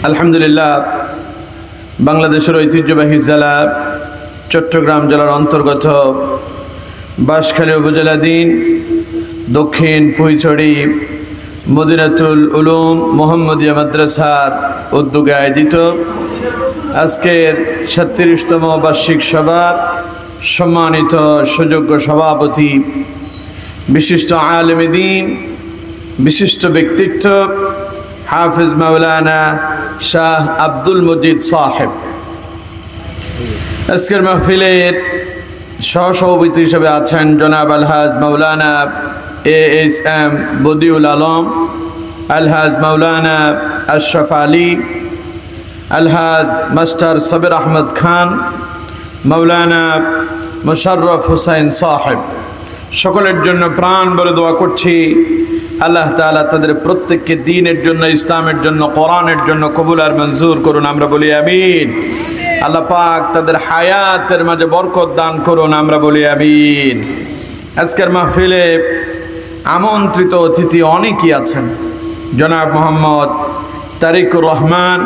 আলহামদুলিল্লাহ, বাংলাদেশের ঐতিহ্যবাহী জেলা চট্টগ্রাম জেলার অন্তর্গত বাঁশখালী উপজেলাধীন দক্ষিণ ফুইছড়ি মদিনাতুল উলুম মোহাম্মদিয়া মাদ্রাসার উদ্যোগে আয়োজিত আজকের ৩৬তম বার্ষিক সভার সম্মানিত সুযোগ্য সভাপতি, বিশিষ্ট আলেমে দ্বীন, বিশিষ্ট ব্যক্তিত্ব হাফিজ মাওলানা শাহ আব্দুল মজিদ সাহেব, আজকের মাহফিলের সহসভাপতি হিসেবে আছেন জনাব আলহাজ মাওলানা ASM বদিউল আলম, আলহাজ মাওলানা আশরাফ আলী, আলহাজ মাস্টার সাবির আহমদ খান, মাওলানা মুশাররফ হুসাইন সাহেব। সকলের জন্য প্রাণ ভরে দোয়া করছি, আল্লাহ তাআলা তাদের প্রত্যেককে দ্বীনের জন্য, ইসলামের জন্য, কোরআনের জন্য কবুল আর মঞ্জুর করুন, আমরা বলি আমিন। আল্লাহ পাক তাদের হায়াতের মাঝে বরকত দান করুন, আমরা বলি আমিন। আজকের মাহফিলে আমন্ত্রিত অতিথি অনেকেই আছেন। জনাব মোহাম্মদ তারিকুর রহমান,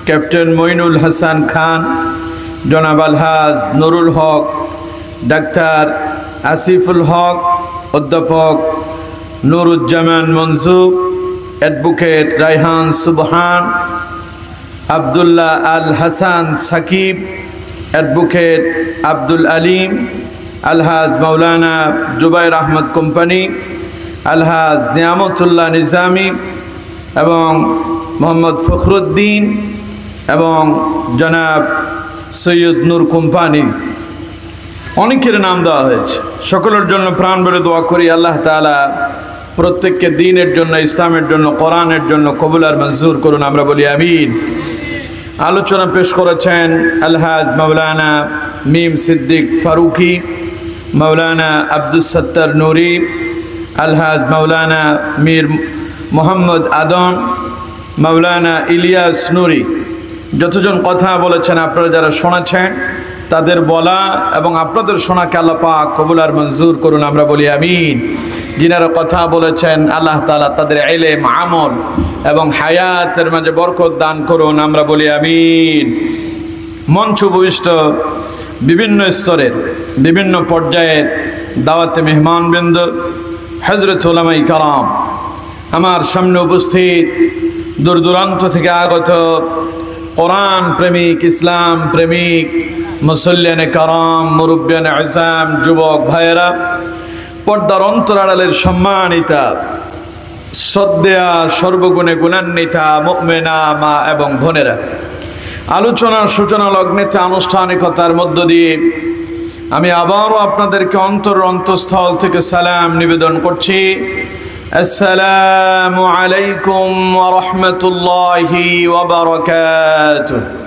ক্যাপ্টেন মইনুল হাসান খান, জনাব আলহাজ নুরুল হক, ডাক্তার আসিফুল হক, অধ্যাপক নুরুজ্জামান মনসুব, অ্যাডভোকেট রায়হান সুবহান, আবদুল্লাহ আল হাসান সাকিব, অ্যাডভোকেট আব্দুল আলিম, আলহাজ মাওলানা জুবাইর আহমদ কোম্পানি, আলহাজ নিয়ামতুল্লাহ নিজামি এবং মোহাম্মদ ফখরুদ্দিন এবং জনাব সৈয়দ নূর কোম্পানি, অনেকের নাম দেওয়া হয়েছে। সকলের জন্য প্রাণ ভরে দোয়া করি, আল্লাহ তাআলা প্রত্যেককে দ্বীনের জন্য, ইসলামের জন্য, কোরআনের জন্য কবুল আর মঞ্জুর করুন, আমরা বলি আমিন। আলোচনা পেশ করেছেন আলহাজ মাওলানা মিম সিদ্দিক ফারুকি, মাওলানা আব্দুস সত্তার নুরি, আলহাজ মাওলানা মীর মোহাম্মদ আদম, মাওলানা ইলিয়াস নুরি। যতজন কথা বলেছেন, আপনারা যারা শোনাচ্ছেন, তাদের বলা এবং আপনাদের শোনাকে আল্লাহ পাক কবুল আর মঞ্জুর করুন, আমরা বলি আমিন। যিনারা কথা বলেছেন, আল্লাহ তাআলা তাদের ইলম, আমল এবং হায়াতের মাঝে বরকত দান করুন, আমরা বলি আমিন। মঞ্চ উপবিষ্ট বিভিন্ন স্তরের, বিভিন্ন পর্যায়ের দাওয়াতে মেহমানবৃন্দ, হযরত উলামায়ে কেরাম, আমার সামনে উপস্থিত দূর দূরান্ত থেকে আগত কোরআন প্রেমিক, ইসলাম প্রেমিক, মুসল্লিয়ানে কারাম, মুরব্বিয়ানে আযম, যুবক ভাইয়েরা, পর্দার অন্তরাড়ালের সম্মানিতা, শ্রদ্ধেয়া, সর্বগুণে গুণান্বিতা মুমিনা মা এবং বোনেরা, আলোচনার সূচনা লগ্নেতে আনুষ্ঠানিকতার মধ্য দিয়ে আমি আবারও আপনাদেরকে অন্তঃস্থল থেকে সালাম নিবেদন করছি। আসসালামু আলাইকুম ওয়া রাহমাতুল্লাহি ওয়া বারাকাতুহু।